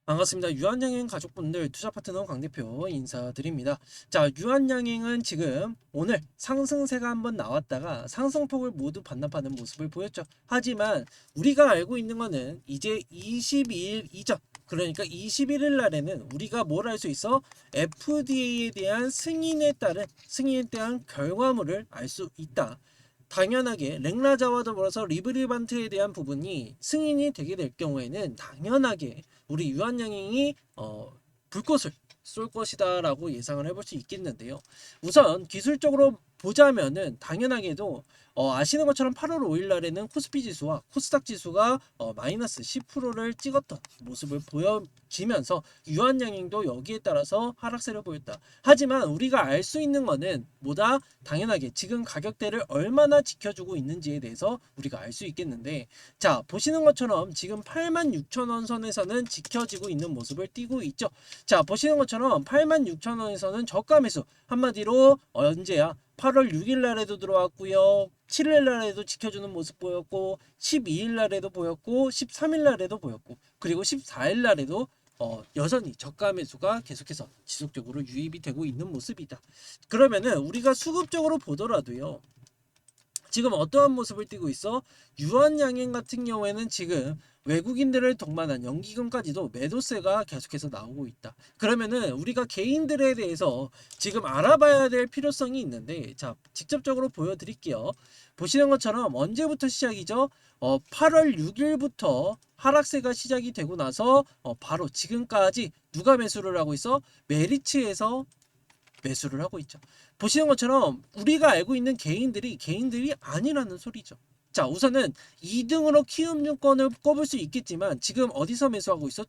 반갑습니다. 유한양행 가족분들 투자 파트너 강 대표 인사드립니다. 자, 유한양행은 지금 오늘 상승세가 한번 나왔다가 상승폭을 모두 반납하는 모습을 보였죠. 하지만 우리가 알고 있는 거는 이제 22일 이전, 그러니까 21일 날에는 우리가 뭘 알 수 있어? FDA에 대한 승인에 대한 결과물을 알 수 있다. 당연하게 랭라자와 더불어서 리브리반트에 대한 부분이 승인이 되게 될 경우에는 당연하게 우리 유한양행이 불꽃을 쏠 것이다라고 예상을 해볼 수 있겠는데요. 우선 기술적으로 보자면은 당연하게도 아시는 것처럼 8월 5일 날에는 코스피 지수와 코스닥 지수가 마이너스 10%를 찍었던 모습을 보여지면서 유한양행도 여기에 따라서 하락세를 보였다. 하지만 우리가 알 수 있는 거는 뭐다? 당연하게 지금 가격대를 얼마나 지켜주고 있는지에 대해서 우리가 알 수 있겠는데, 자, 보시는 것처럼 지금 86,000원 선에서는 지켜지고 있는 모습을 띄고 있죠. 자, 보시는 것처럼 86,000원에서는 저가 매수, 한마디로 언제야? 8월 6일 날에도 들어왔고요. 7일 날에도 지켜주는 모습 보였고, 12일 날에도 보였고, 13일 날에도 보였고, 그리고 14일 날에도 여전히 저가 매수가 계속해서 지속적으로 유입이 되고 있는 모습이다. 그러면은 우리가 수급적으로 보더라도요, 지금 어떠한 모습을 띠고 있어? 유한양행 같은 경우에는 지금 외국인들을 동반한 연기금까지도 매도세가 계속해서 나오고 있다. 그러면은 우리가 개인들에 대해서 지금 알아봐야 될 필요성이 있는데, 자, 직접적으로 보여드릴게요. 보시는 것처럼 언제부터 시작이죠? 8월 6일부터 하락세가 시작이 되고 나서 바로 지금까지 누가 매수를 하고 있어? 메리츠에서 매수를 하고 있죠. 보시는 것처럼 우리가 알고 있는 개인들이 아니라는 소리죠. 자, 우선은 2등으로 키움증권을 꼽을 수 있겠지만 지금 어디서 매수하고 있어?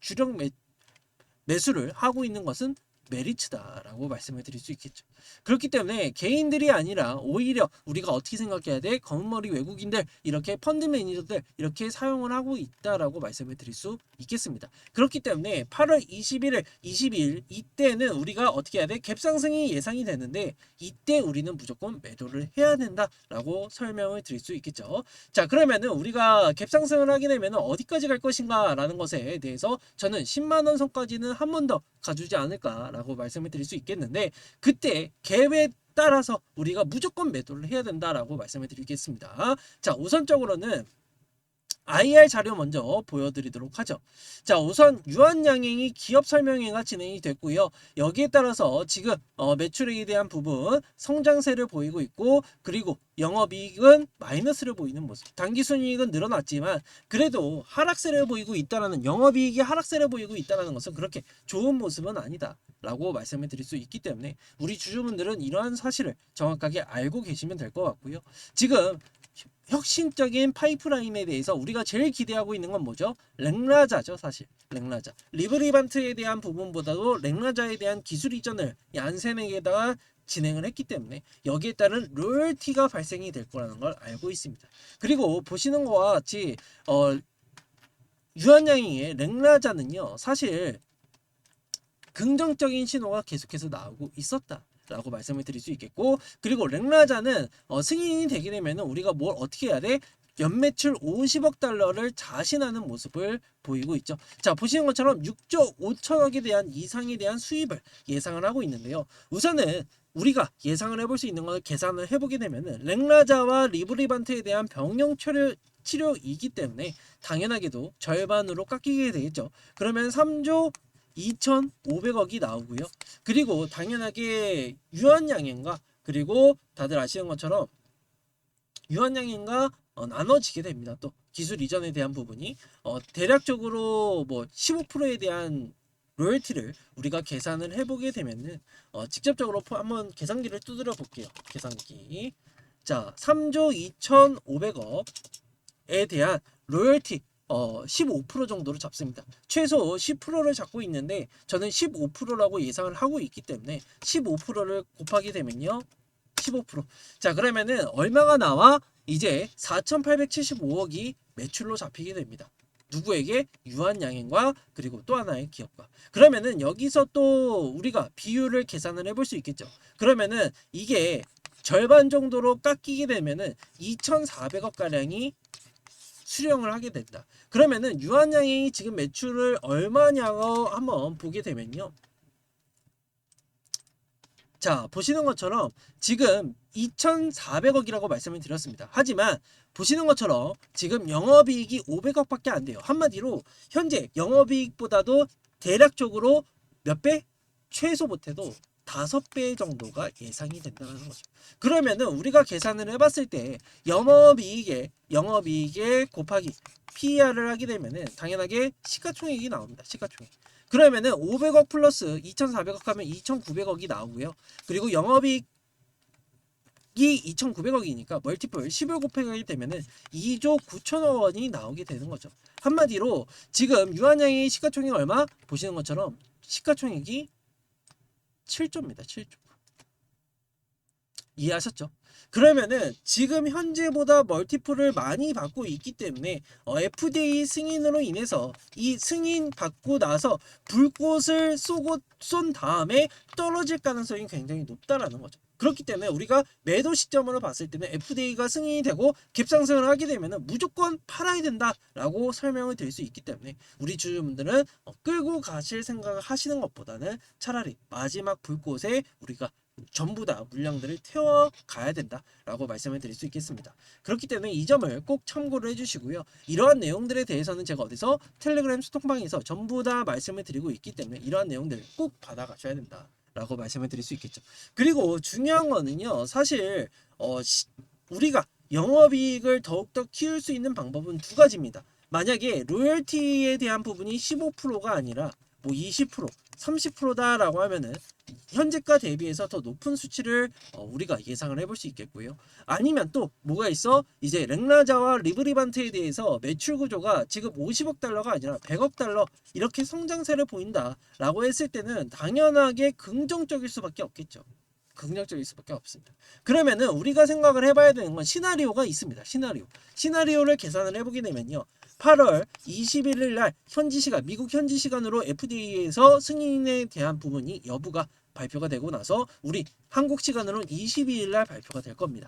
매수를 하고 있는 것은 메리츠다라고 말씀을 드릴 수 있겠죠. 그렇기 때문에 개인들이 아니라 오히려 우리가 어떻게 생각해야 돼? 검은머리 외국인들, 이렇게 펀드 매니저들 이렇게 사용을 하고 있다라고 말씀을 드릴 수 있겠습니다. 그렇기 때문에 8월 21일, 22일 이때는 우리가 어떻게 해야 돼? 갭상승이 예상이 되는데 이때 우리는 무조건 매도를 해야 된다라고 설명을 드릴 수 있겠죠. 자, 그러면은 우리가 갭상승을 하게 되면 어디까지 갈 것인가 라는 것에 대해서 저는 10만 원 선까지는 한 번 더 가주지 않을까라고 말씀을 드릴 수 있겠는데, 그때 갭에 따라서 우리가 무조건 매도를 해야 된다라고 말씀을 드리겠습니다. 자, 우선적으로는 IR 자료 먼저 보여드리도록 하죠. 자, 우선 유한양행이 기업 설명회가 진행이 됐고요. 여기에 따라서 지금 매출액에 대한 부분 성장세를 보이고 있고, 그리고 영업이익은 마이너스를 보이는 모습. 당기순이익은 늘어났지만 그래도 하락세를 보이고 있다라는, 영업이익이 하락세를 보이고 있다라는 것은 그렇게 좋은 모습은 아니다 라고 말씀을 드릴 수 있기 때문에 우리 주주분들은 이러한 사실을 정확하게 알고 계시면 될 것 같고요. 지금 혁신적인 파이프라인에 대해서 우리가 제일 기대하고 있는 건 뭐죠? 랭라자죠, 사실. 랭라자. 리브리반트에 대한 부분보다도 랭라자에 대한 기술 이전을 얀센에게다가 진행을 했기 때문에 여기에 따른 로열티가 발생이 될 거라는 걸 알고 있습니다. 그리고 보시는 것과 같이 유한양행의 랭라자는요, 사실 긍정적인 신호가 계속해서 나오고 있었다 라고 말씀을 드릴 수 있겠고, 그리고 랭라자는 승인이 되게 되면 우리가 뭘 어떻게 해야 돼? 연매출 50억 달러를 자신하는 모습을 보이고 있죠. 자, 보시는 것처럼 6조 5천억에 대한 이상에 대한 수입을 예상을 하고 있는데요. 우선은 우리가 예상을 해볼 수 있는 걸 계산을 해보게 되면은 랭라자와 리브리반트에 대한 병용 치료이기 때문에 당연하게도 절반으로 깎이게 되겠죠. 그러면 3조 2,500억이 나오고요. 그리고 당연하게 유한양행과, 그리고 다들 아시는 것처럼 유한양행과 나눠지게 됩니다. 또 기술 이전에 대한 부분이 대략적으로 뭐 15%에 대한 로열티를 우리가 계산을 해보게 되면은 직접적으로 한번 계산기를 두드려 볼게요. 계산기. 자, 3조 2,500억에 대한 로열티 15% 정도로 잡습니다. 최소 10%를 잡고 있는데 저는 15%라고 예상을 하고 있기 때문에 15%를 곱하게 되면요, 15%. 자, 그러면은 얼마가 나와? 이제 4,875억이 매출로 잡히게 됩니다. 누구에게? 유한양행과 그리고 또 하나의 기업과. 그러면은 여기서 또 우리가 비율을 계산을 해볼 수 있겠죠. 그러면은 이게 절반 정도로 깎이게 되면은 2,400억 가량이 수령을 하게 된다. 그러면은 유한양행이 지금 매출을 얼마냐고 한번 보게 되면요. 자, 보시는 것처럼 지금 2,400억이라고 말씀을 드렸습니다. 하지만 보시는 것처럼 지금 영업이익이 500억밖에 안 돼요. 한마디로 현재 영업이익보다도 대략적으로 몇 배? 최소 못해도 5배 정도가 예상이 된다는 거죠. 그러면은 우리가 계산을 해봤을 때 영업이익에 곱하기 PER을 하게 되면은 당연하게 시가총액이 나옵니다. 시가총액. 그러면은 500억 플러스 2,400억 하면 2,900억이 나오고요. 그리고 영업이익이 2,900억이니까 멀티플 10을 곱하게 되면은 2조 9천억 원이 나오게 되는 거죠. 한마디로 지금 유한양의 시가총액 얼마? 보시는 것처럼 시가총액이 7조입니다. 7조. 이해하셨죠? 그러면은 지금 현재보다 멀티플을 많이 받고 있기 때문에 FDA 승인으로 인해서 이 승인 받고 나서 불꽃을 쏜 다음에 떨어질 가능성이 굉장히 높다라는 거죠. 그렇기 때문에 우리가 매도 시점으로 봤을 때는 FDA가 승인이 되고 갭상승을 하게 되면은 무조건 팔아야 된다라고 설명을 드릴 수 있기 때문에 우리 주주분들은 끌고 가실 생각을 하시는 것보다는 차라리 마지막 불꽃에 우리가 전부 다 물량들을 태워 가야 된다라고 말씀을 드릴 수 있겠습니다. 그렇기 때문에 이 점을 꼭 참고를 해주시고요. 이러한 내용들에 대해서는 제가 어디서 텔레그램 소통방에서 전부 다 말씀을 드리고 있기 때문에 이러한 내용들 꼭 받아가셔야 된다라고 말씀을 드릴 수 있겠죠. 그리고 중요한 거는요. 사실 우리가 영업이익을 더욱더 키울 수 있는 방법은 두 가지입니다. 만약에 로열티에 대한 부분이 15%가 아니라 뭐 20%, 30%다라고 하면은 현재가 대비해서 더 높은 수치를 우리가 예상을 해볼 수 있겠고요. 아니면 또 뭐가 있어? 이제 랭라자와 리브리반트에 대해서 매출 구조가 지금 50억 달러가 아니라 100억 달러 이렇게 성장세를 보인다라고 했을 때는 당연하게 긍정적일 수밖에 없겠죠. 긍정적일 수밖에 없습니다. 그러면은 우리가 생각을 해봐야 되는 건 시나리오가 있습니다. 시나리오를 계산을 해보게 되면요. 8월 21일 날 현지 시간, 미국 현지 시간으로 FDA에서 승인에 대한 부분이 여부가 발표가 되고 나서 우리 한국 시간으로는 22일 날 발표가 될 겁니다.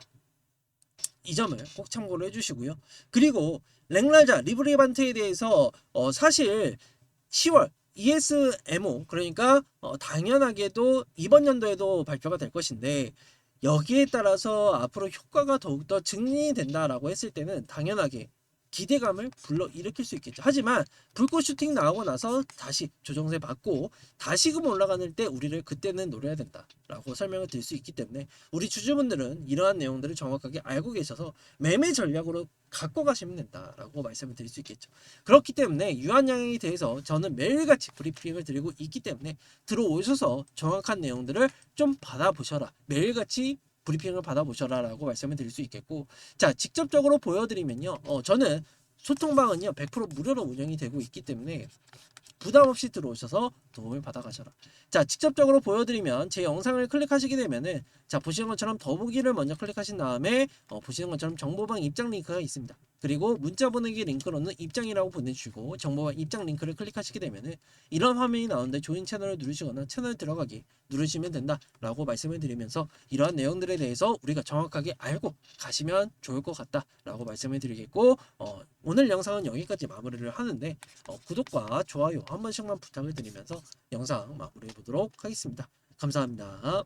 이 점을 꼭 참고를 해주시고요. 그리고 랭라자, 리브리반트에 대해서 사실 10월 ESMO 그러니까 당연하게도 이번 연도에도 발표가 될 것인데 여기에 따라서 앞으로 효과가 더욱더 증진이 된다라고 했을 때는 당연하게 기대감을 불러일으킬 수 있겠죠. 하지만 불꽃 슈팅 나오고 나서 다시 조정세 받고 다시금 올라가는 때 우리를 그때는 노려야 된다라고 설명을 드릴 수 있기 때문에 우리 주주분들은 이러한 내용들을 정확하게 알고 계셔서 매매 전략으로 갖고 가시면 된다라고 말씀을 드릴 수 있겠죠. 그렇기 때문에 유한양행에 대해서 저는 매일같이 브리핑을 드리고 있기 때문에 들어오셔서 정확한 내용들을 좀 받아보셔라. 매일같이 브리핑을 받아보셔라 라고 말씀을 드릴 수 있겠고, 자 직접적으로 보여드리면요, 저는 소통방은요 100% 무료로 운영이 되고 있기 때문에 부담없이 들어오셔서 도움을 받아가셔라. 자 직접적으로 보여드리면 제 영상을 클릭하시게 되면은 자 보시는 것처럼 더보기를 먼저 클릭하신 다음에 보시는 것처럼 정보방 입장 링크가 있습니다. 그리고 문자 보내기 링크로는 입장이라고 보내주시고 정보방 입장 링크를 클릭하시게 되면은 이런 화면이 나오는데 조인 채널을 누르시거나 채널 들어가기 누르시면 된다라고 말씀을 드리면서 이러한 내용들에 대해서 우리가 정확하게 알고 가시면 좋을 것 같다라고 말씀을 드리겠고, 오늘 영상은 여기까지 마무리를 하는데 구독과 좋아요 한 번씩만 부탁을 드리면서 영상 마무리해 보도록 하겠습니다. 감사합니다.